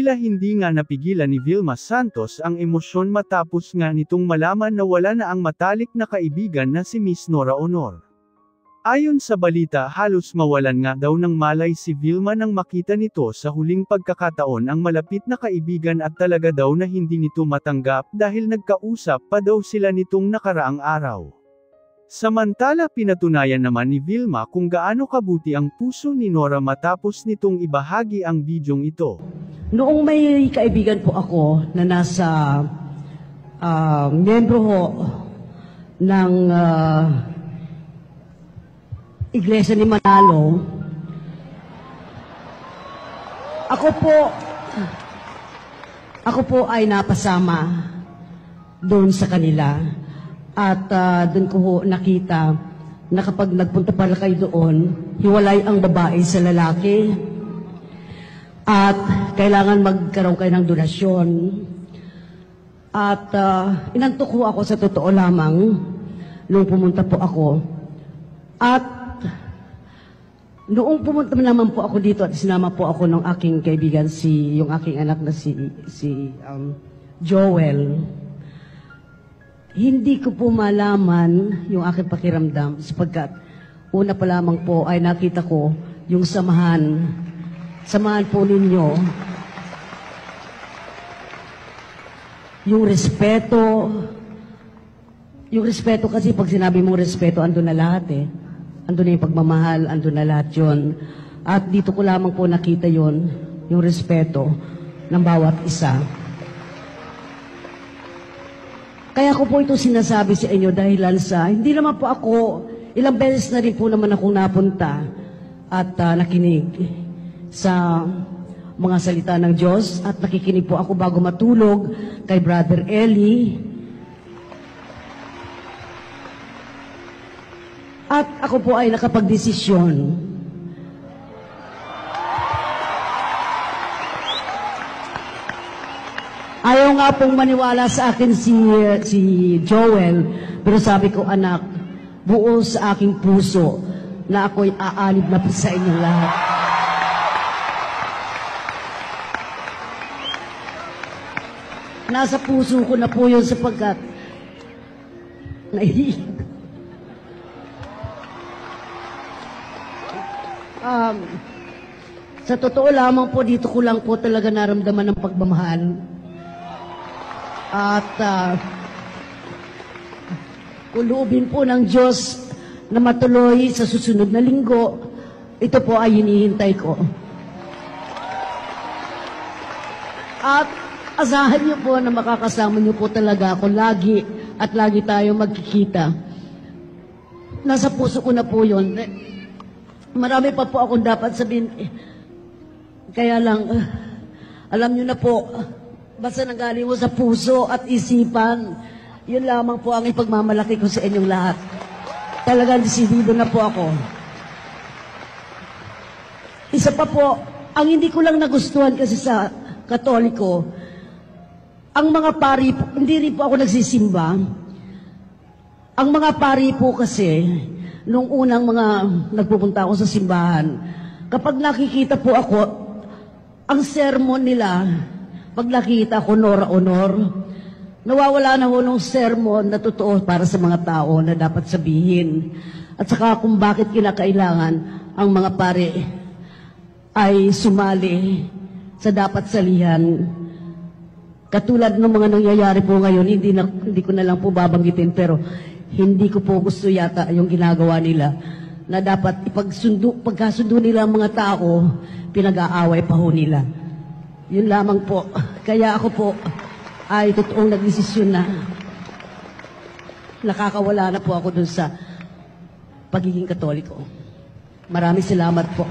Tila hindi nga napigilan ni Vilma Santos ang emosyon matapos nga nitong malaman na wala na ang matalik na kaibigan na si Miss Nora Honor. Ayon sa balita, halos mawalan nga daw ng malay si Vilma nang makita nito sa huling pagkakataon ang malapit na kaibigan at talaga daw na hindi nito matanggap dahil nagkausap pa daw sila nitong nakaraang araw. Samantala pinatunayan naman ni Vilma kung gaano kabuti ang puso ni Nora matapos nitong ibahagi ang bidyong ito. Noong may kaibigan po ako na nasa miyembro ho ng Iglesia ni Manalo, ako po ay napasama doon sa kanila. At doon ko ho nakita na kapag nagpunta pala kayo doon, hiwalay ang babae sa lalaki. At kailangan magkaroon kayo ng donasyon. At inantok ko ako sa totoo lamang nung pumunta po ako. At noong pumunta naman po ako dito at sinama po ako ng aking kaibigan, yung aking anak na si Joel, hindi ko po malaman yung aking pakiramdam sapagkat una pa lamang po ay nakita ko yung samahan po ninyo, yung respeto kasi pag sinabi mong respeto, andun na lahat eh. Andun na yung pagmamahal, andun na lahat yun. At dito ko lamang po nakita yun, yung respeto ng bawat isa. Kaya ko po ito sinasabi sa inyo dahil sa, hindi naman po ako, ilang beses na rin po naman akong napunta at nakinig sa mga salita ng Diyos at nakikinig po ako bago matulog kay Brother Eli. At ako po ay nakapagdesisyon. Ayaw nga pong maniwala sa akin si Joel, pero sabi ko, anak, buo sa aking puso na ako'y aalib na po sa inyong lahat. Nasa puso ko na po yun sapagkat sa totoo lamang po, dito ko lang po talaga naramdaman ng pagmamahal. At kulubin po ng Diyos na matuloy sa susunod na linggo, ito po ay hinihintay ko. At asahan niyo po na makakasama niyo po talaga ako lagi at lagi tayo magkikita. Nasa puso ko na po yun. Marami pa po akong dapat sabihin. Kaya lang, alam niyo na po, basta nanggaling mo sa puso at isipan, yun lamang po ang ipagmamalaki ko sa inyong lahat. Talagang desidido na po ako. Isa pa po, ang hindi ko lang nagustuhan kasi sa Katoliko, ang mga pari po, hindi rin po ako nagsisimba. Ang mga pari po kasi, nung unang mga nagpupunta ako sa simbahan, kapag nakikita po ako, ang sermon nila, pag nakita ko Nora Honor, nawawala na ho nung sermon na totoo para sa mga tao na dapat sabihin. At saka kung bakit kinakailangan ang mga pare ay sumali sa dapat salihan. Katulad ng mga nangyayari po ngayon, hindi ko na lang po babanggitin, pero hindi ko po gusto yata yung ginagawa nila na dapat pagkasundo nila ang mga tao, pinag-aaway pa ho nila. Yun lamang po. Kaya ako po ay totoong nagdesisyon na nakakawala na po ako dun sa pagiging Katoliko. Maraming salamat po.